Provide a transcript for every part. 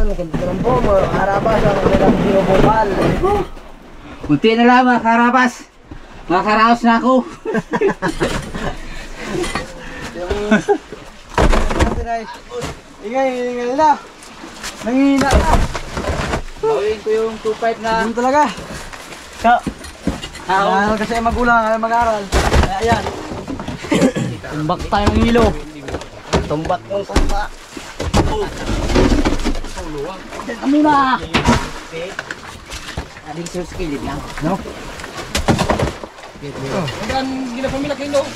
yan. Ganito lang po mga karabas ang kanilang binubukal. Kunti na lang mga karabas. Makakaraos na ako. Ingay na. Nangihina na. Bawin ko yung 2.5 na. Ano talaga? Ano kasi magulang, ay mag-aral. Kaya yan. Tumbak tayo ng hilo. Tumbak yung sumpa. Kami na! Aling sir skilled lang. No? Hanggang ginapamilak yung loob.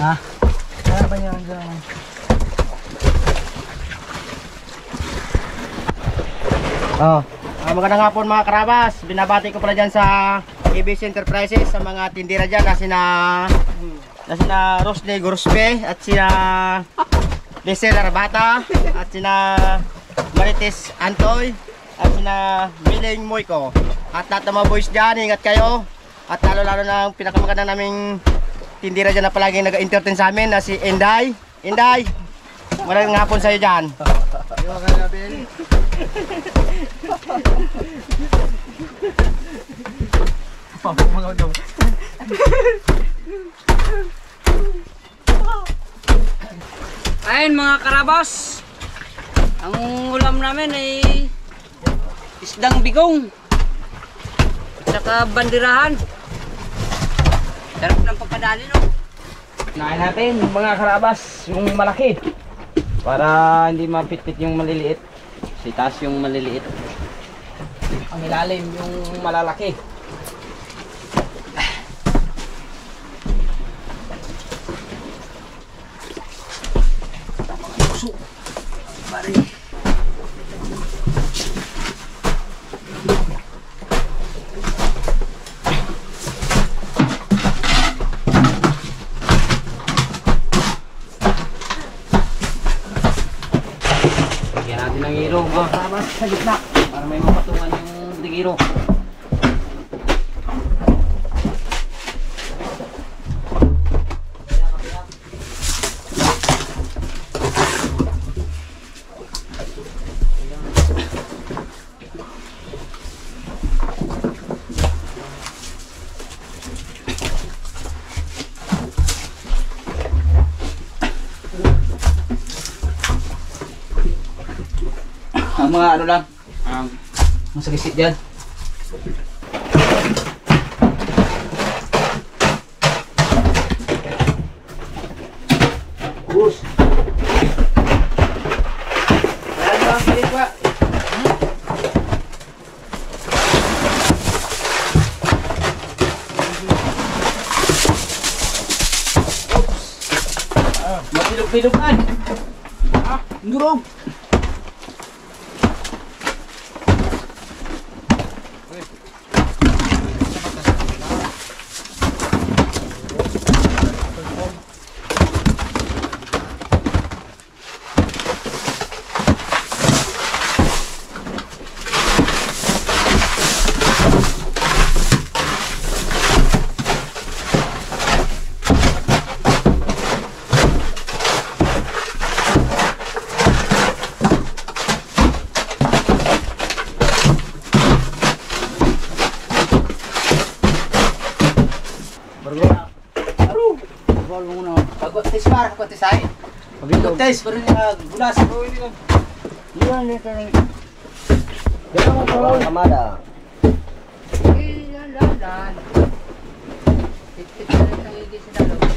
Ha? Kaya ba niya dyan? Oh. Magandang hapon mga karabas. Binabati ko pala dyan sa ABC Enterprises, sa mga tindira dyan na sina Rosne Gorospe at sina Lisel Arbata at sina Marites Antoy at sina Miling Moyko at lahat ng mga boys dyan. Ingat kayo at lalo na ang pinakamaganda naming tindira dyan na palaging nag-entertain sa amin na si Inday. Inday, magandang hapon sa iyo dyan. Ayun mga karabas, ang ulam namin ay isdang bigong at saka bandirahan. Sarap ng pagkadali, no? Nain natin mga karabas yung malaki para hindi mapitpit yung maliliit. Sitaas yung maliliit. Ang ilalim yung malalaki. Ng hiro mga karabas sa gitna para may mapatungan yung digiro. Ang mga ano lang, masagisip dyan. Bus. Ayan lang, pilit ba? Mapilog-pilogan. Ngurog. Tisay. Pagindog tes, pero niya gulas. Yan, ito na. Dito mo po. Kamada. Ilalan. Titit na rin ang igis na loob.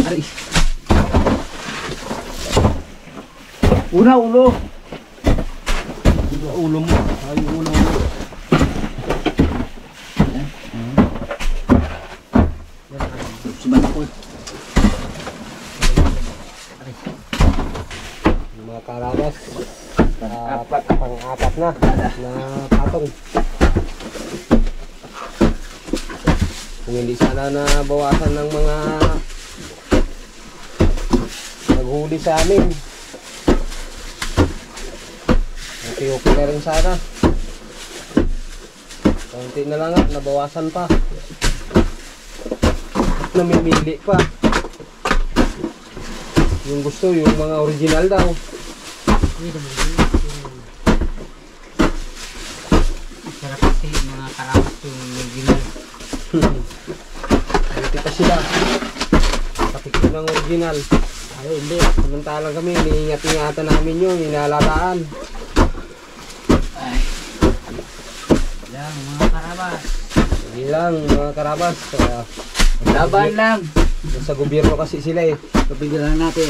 Aray. Una, ulo. Ulo mo. Ay, ulo mo. Suban ako eh. Mga karabas. Pang-apat na patong. Kung hindi sana nabawasan ng mga naghuli sa amin, okay na rin sana. Kaunti na lang at nabawasan pa. Namimili pa. Yung gusto, yung mga original daw. Sarap kasi mga karabas yung original. Hindi pa sila. Kapit ng original. Ay, hindi. Samantalang kami, iniingat-ingatan namin yun, inalataan. Yan, mga karabas. Hindi lang, mga karabas. Kaya, Laban lang. sa gobyerno kasi sila eh. Papigilan natin.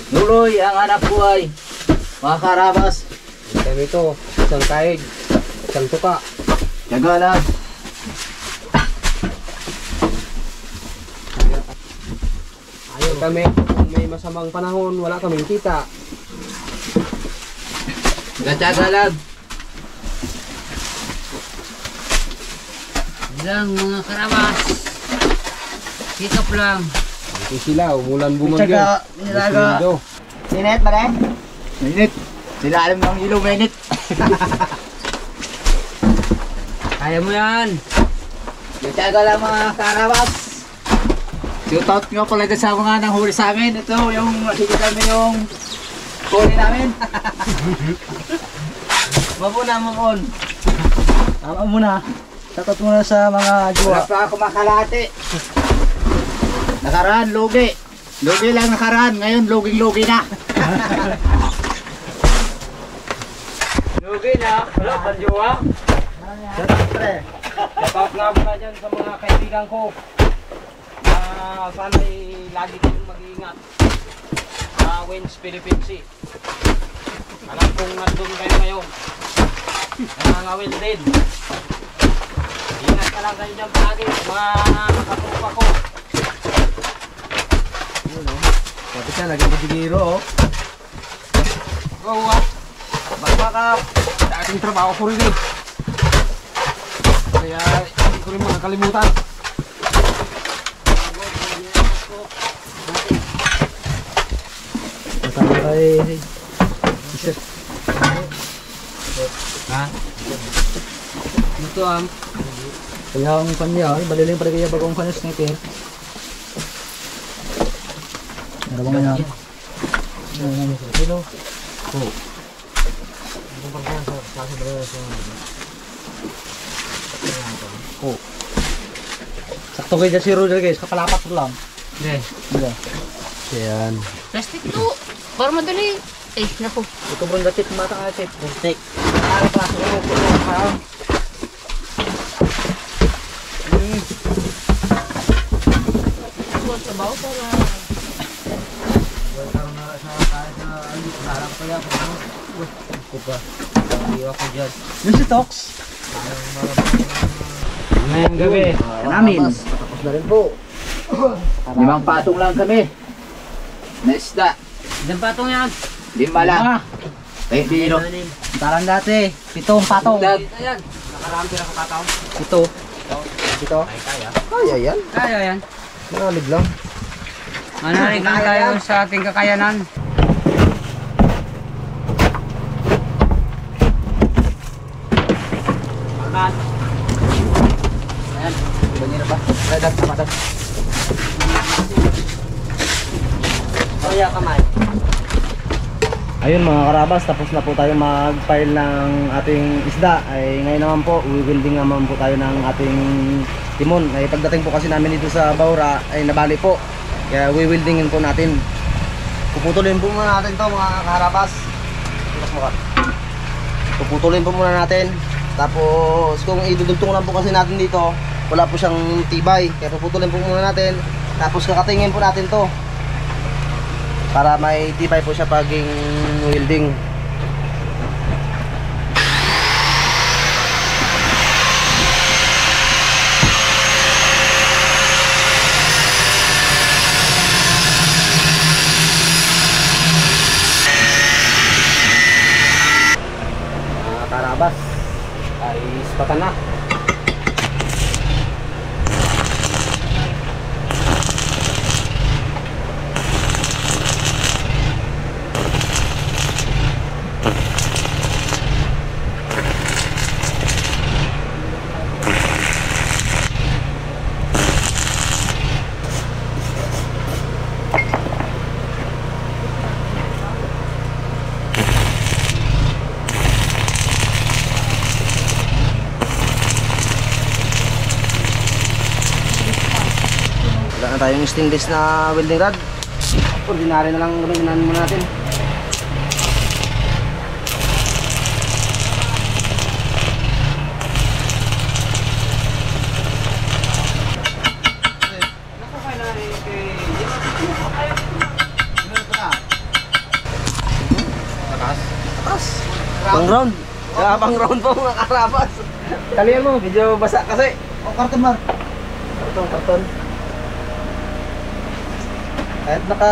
Nuloy ang anak buhay. Mga karabas. Kami ito, isang kaig, isang tuka. Tiyaga lang. Ayaw kami, kung may masamang panahon, wala kaming kita. Tiyaga lang. Lang mga karabas. Sikap lang. Ito sila, umulan bumagyo. Tsaka, nilaga. Bumagyo. Sinet ba rin? Mainit. Sila alam ng ilaw, mainit. Kaya mo yan. Tiyaga lang mga karabas. Shoutout nga pala dyan sa mga nanghuli sa amin. Ito yung makikita mo yung huli namin. Mabuna mo on. Tama muna. Tatot muna sa mga Wala pa ako makalate. Nakaraan, lugi. Lugi lang nakaraan. Ngayon, luging-lugi na. Lugi na, wala, banjowa. Shoutout nga muna dyan sa mga kaibigan ko. Na sana'y lagi kayong mag-iingat sa Wins Philippine Sea. Alam kong nandun kayo ngayon. Nangangawil din. Ingat ka lang kayo dyan palagi, mga katupa ko. Sabi siya, lagyan ko sigiro oh. Oo ah. Baka dating trabaho ko rin eh. Kaya hindi ko rin makakalimutan. Masama kay... Ha? Ito ang Kaya ang kanya, baliling pala kaya bagong kanya sniper. Ano ba nga? Hello. Oh. Oh. Sakto kayo dyan si Roger guys, kapalapat ko lang. Okay. Diba? Ayan. Plastic to. Para madali. Eh, naku. Ito bro na tip, mata nga tip. Stick. Ano pa, sumunod ko lang parang. Buwan sa baw para... Welcome na sa tayo sa alis. Harap ko yan. Ito pa. Hindi ako dyan. Yung si Tox. Ngayong gabi. namin. Patapos na rin po. 5 patong lang kami. Na isda. Ilang patong yan? 5 lang. Eh, biro. Taran dati. 7 patong. Dag. Ayan. Nakarami na kapataw. Ito. Ito. Ay, kaya. Kaya yan. Kaya yan. Mangalig lang. Manalig lang tayo sa ating kakayanan. Makan. Ayan. Iba niya na ba? Dag, tama dag. Kaya kamay. Ayun mga karabas, tapos na po tayo mag-file ng ating isda. Ay ngayon naman po, we-welding naman po tayo ng ating timon. Ay pagdating po kasi namin dito sa Baura ay nabali po. Kaya we-weldingin po natin. Puputulin po muna natin to mga karabas. Tulas mo ka. Puputulin po muna natin. Tapos kung idudugtong lang po kasi natin dito, wala po siyang tibay. Kaya puputulin po muna natin. Tapos kakatingin po natin to para may tibay po siya paging welding. Karabas ay ispatan na. Wala na tayong stainless na welding rod. Ordinary na lang gamitin muna natin. Pang round. Pang round po mga karabas. Kalian mo, medyo basa kasi. O, karton mar. Karton. Kahit naka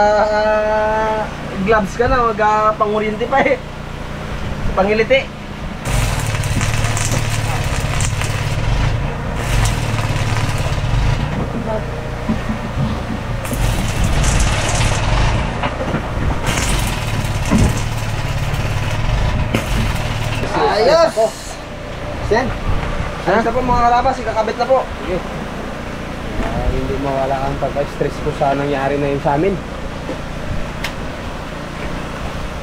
gloves ka na, wag panguryente pa eh. Pangiliti. Ayos! Sen? Ayos na po mga karabas, ikakabit na po. Sige. Hindi mawala ang pagka-stress ko sa nangyari na yun sa amin.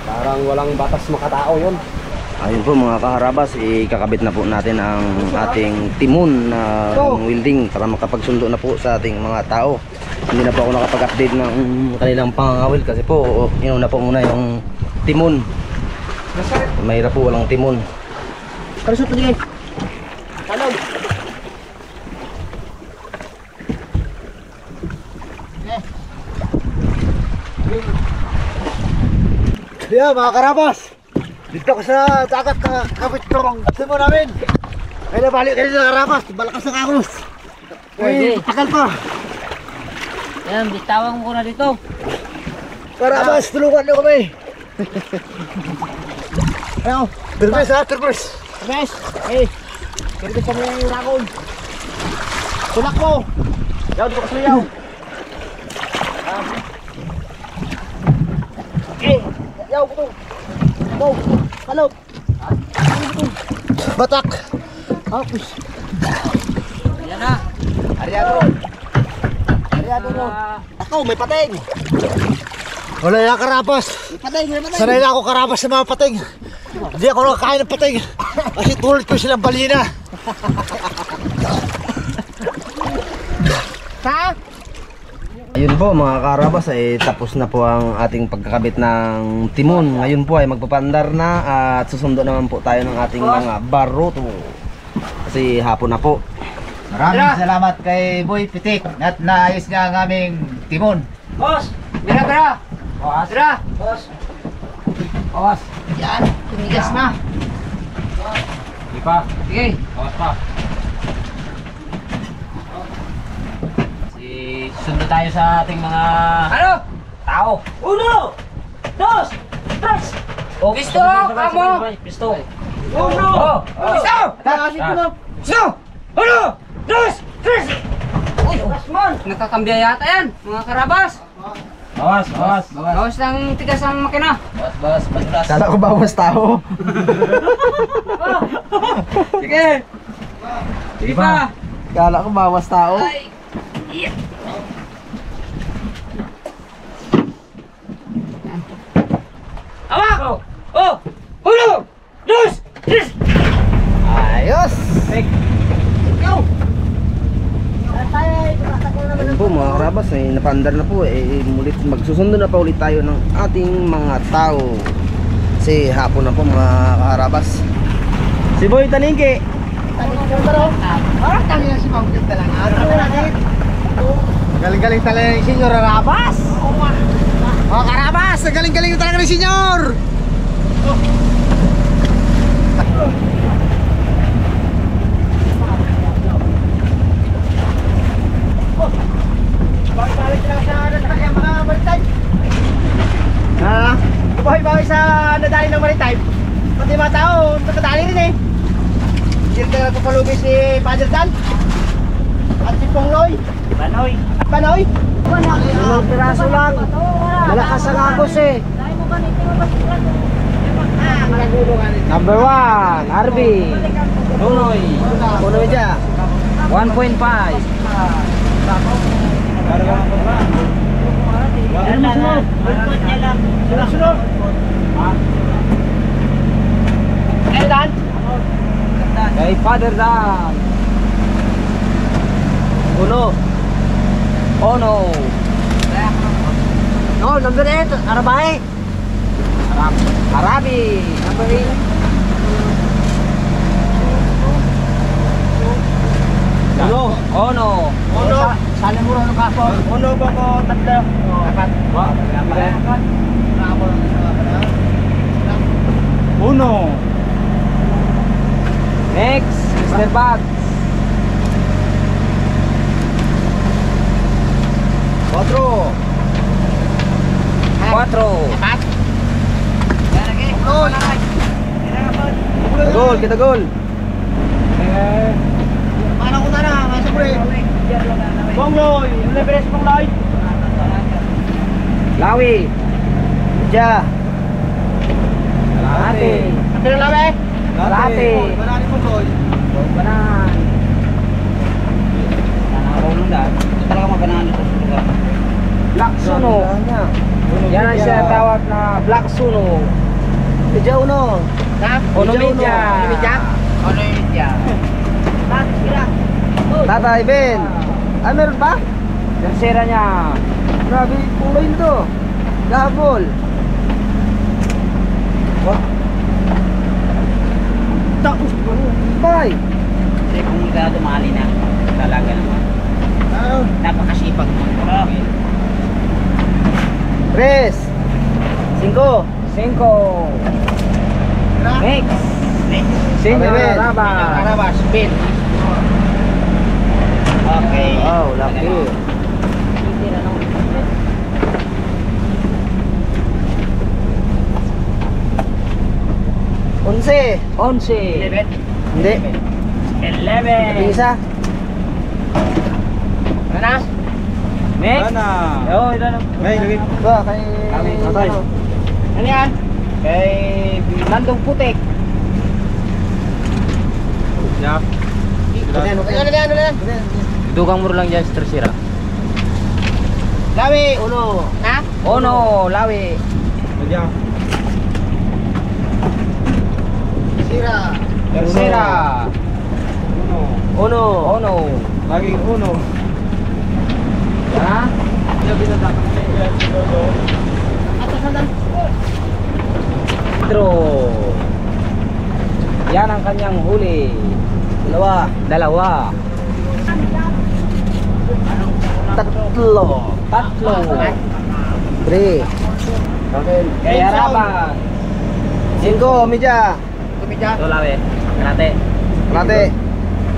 Parang walang batas makatao yun. Ayun po mga kaharabas, ikakabit na po natin ang ating timon na welding para makapagsundo na po sa ating mga tao. Hindi na po ako nakapag-update ng kanilang pangangawil kasi po inuna po muna yung timon. Mahirap po walang timon. Kalusot na din. Talog. Yeah, mga karabas, dito ko sa dagat na kapit ko ang simo namin. Kaya balik kayo sa karabas, balakas ng agos. Pwede. Takal pa. Yan, bitawan ko na dito. Karabas, tulungan niyo kami. Ano? Turbes ha, turbes. Turbes. Eh, turbes kami yung rakon. Tulak mo. Yaw, di ko kasuyaw. Eh. Yaw, buto. Buto. Kalog. Batak. Hapus. Yan na. Ariado. Ariado mo. Ako, may pating. Wala yung karapas. Patay, patay. Sanay na ako karapas sa mga pating. Hindi ako nakakain ng pating. Kasi tulad ko silang balina. Ha? Ayun po mga karabas ay tapos na po ang ating pagkakabit ng timon. Ngayon po ay magpapandar na at susundo naman po tayo ng ating mga baruto. Kasi hapon na po. Maraming salamat kay Boy Pitik at naayos niya ang aming timon. Boss! Bira! Boss. Bira! Boss. Boss. Yan, tumigas na. Di pa. Sige. Boss pa. Sundo tayo sa ating mga Ano? tao. Uno! Dos! Tres! Oh, Pisto! Kamo! Pisto. Uno! Pisto! Pisto! Uno! Dos! Tres! Uy, Osman! Nakakambya yata yan, mga karabas. Bawas, bawas, bawas. Bawas lang tigas ang makina. Bawas, bawas, bawas. Kala ko bawas tao. Sige! Sige pa! Kala ko bawas tao. Ay! Yeah. Awak! Oh! Uno! Dos! Tres! Ayos! Ayun po mga karabas, ay napandar na po eh, mulit magsusundo na pa ulit tayo ng ating mga tao. Kasi hapon na po mga karabas. Si Boy Taningke. Galing-galing talaga ni Senyor Karabas. Mga Karabas, galing-galing talaga ni Senyor. Balik lang sa nasakyan mga maritime. Ha? Buhay-buhay sa nadali ng maritime. Pati mga tao, nakadali rin eh. Hindi rin nagpapalugi si Father Dan. At si Pongloy. Panoy. At Panoy. Limang piraso lang. Malakas ang agos eh. Number 1, Arby. Unoy. Uno dyan. 1.5. Sunod. Eh, Dan. Kay Father Dan. Uno. Ono. Oh, number 8. Arabahe. Arabi. Number 8. Uno. Ono. Uno. Sali mo rin ang kaso. Uno ba ko tatlo? Apat. Uno. Next, Mr. Bugs. 4. 4. Apat. Kita gol, kita gol. Paano ko na masuk rin. Pongloy. Yung leberes Pongloy. Lawi. Dyan. Kalahati. Ate na lawe. Kalahati. Banani Pongloy. Banan. Nanakaw lang ito talaga mabanahan ito sa lugar. Black Suno. Yan ang siya tawag na Black Suno. Dyan uno. Ha? Ono Media. Ono Media. Ono Media. Tatay Ben. Ay, meron pa? Tercera niya. Grabe, Pongloy nito. Gabol. Tapos, bay. Kasi kung dumali na, talaga naman. Napakasipag mo. Tres. 5. 5. Next. Senyor Ben. Arabas. Arabas. Ben. Okay. Wow, lucky. Onse. 11. Hindi. 11. Yung isa. Ano? Next. Oo, ito na. May, lagi. Ba, kay... Tatay. Ano yan? Kay Landong Putik. Ano yan? Dugang mo lang dyan sa tercera. Lawi. Uno. Ha? Ono, Lawi. Sira. Tercera. Uno. Ono. Laging uno. Ha? Pedro. Yan ang kanyang huli. Dalawa. Tatlo. 3. 3. Kay Araban. 5. Media. Kumidya. Ito Lawi. Kanate. Kalate.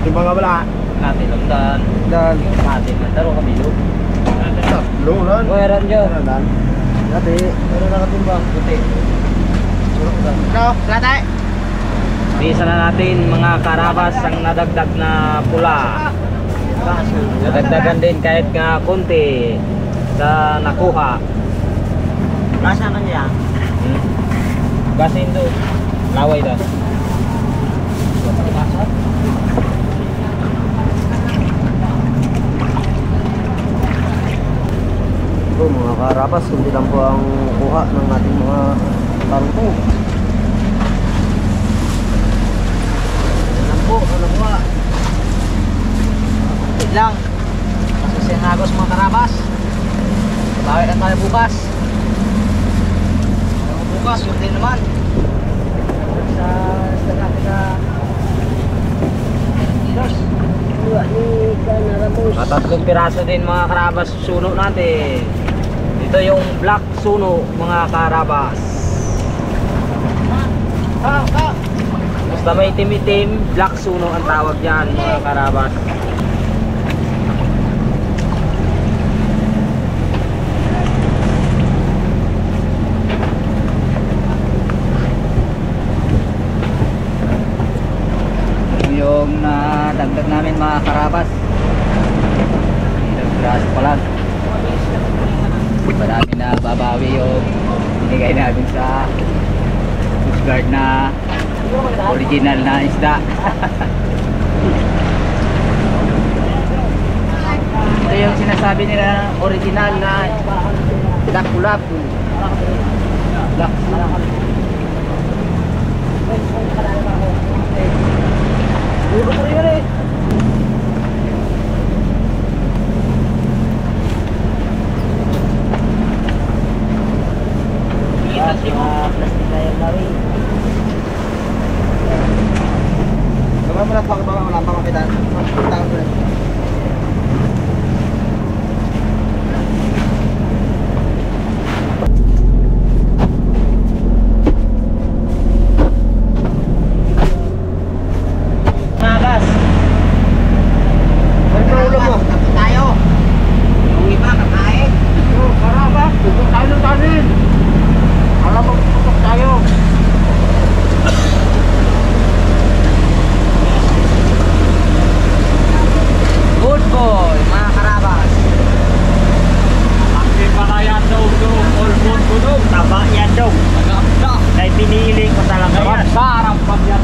Timba nga bala. Kanate lumdan. Dan. Kanate mandaro kami lo. Lulan. Meron dyan. Kalate. Meron nakatimbang. Puti. No, latay. Bisa na natin mga karabas ang nadagdag na pula. Dagdagan din kahit nga konti sa nakuha. Rasa na niya. Basin do. Laway do. Ito mga karabas, hindi lang po ang kuha ng ating mga tarong. Yan po, ang nakuha. Wait lang. Kasi sinagos mga karabas. Bawi na tayo bukas. Bukas, yun din naman. Sa natin na At 3 piraso din mga karabas suno natin. Ito yung black suno mga karabas. Basta may itim-itim, black suno ang tawag dyan mga karabas. Yung nadagdag namin mga karabas, ilang piraso pa lang. Marami na babawi yung binigay namin sa Coast Guard na original na isda. Ito yung sinasabi nila original na lapu-lapu. Wala pa makita. Nagas. Ulam mo. Tayo. Yung iba kakain. Karabas, tutok tayo ng tanin. Alam mo, tutok tayo. Good boy, mga karabas. Bakit pa kaya daw doon? All ko doon. Tama yan daw. Maganda. Dahil pinili ko talaga yan. Sarap pa yan.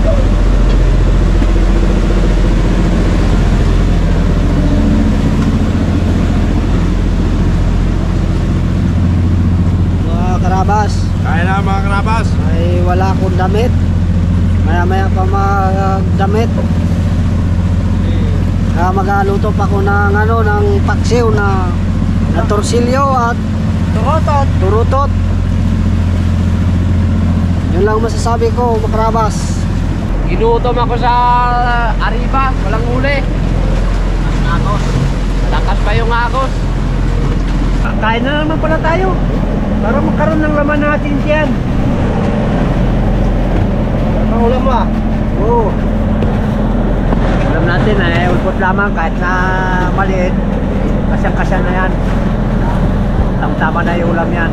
Mga karabas, Kaya na mga karabas. ay wala akong damit. Maya-maya pa magdamit. Kaya maghaluto pa ako ng ng paksiw na torsilyo at turutot. Yun lang masasabi ko, mga karabas. Ginutom ako sa Arriba, walang huli. Agos. Lakas pa yung agos. Kain na naman pala tayo. Para magkaroon ng laman natin dyan. Ulam mo ah. Oo. Alam natin ulpot lamang kahit na maliit. Kasyang-kasya na yan. Tama na yung ulam yan.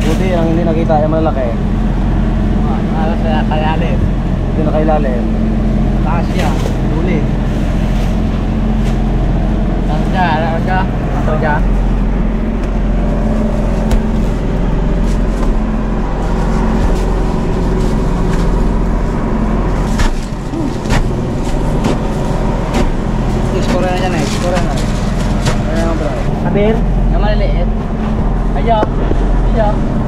Buti ang hindi nakita yung malalaki. Alas na kalalim. Hindi na kailalim. Taas siya. Huli. Taas siya. Alam siya. Ito siya. Iskora na dyan eh. Iskora na. Kaya nga bro. Sabihin, Yung maliliit. Ayo. Ayo.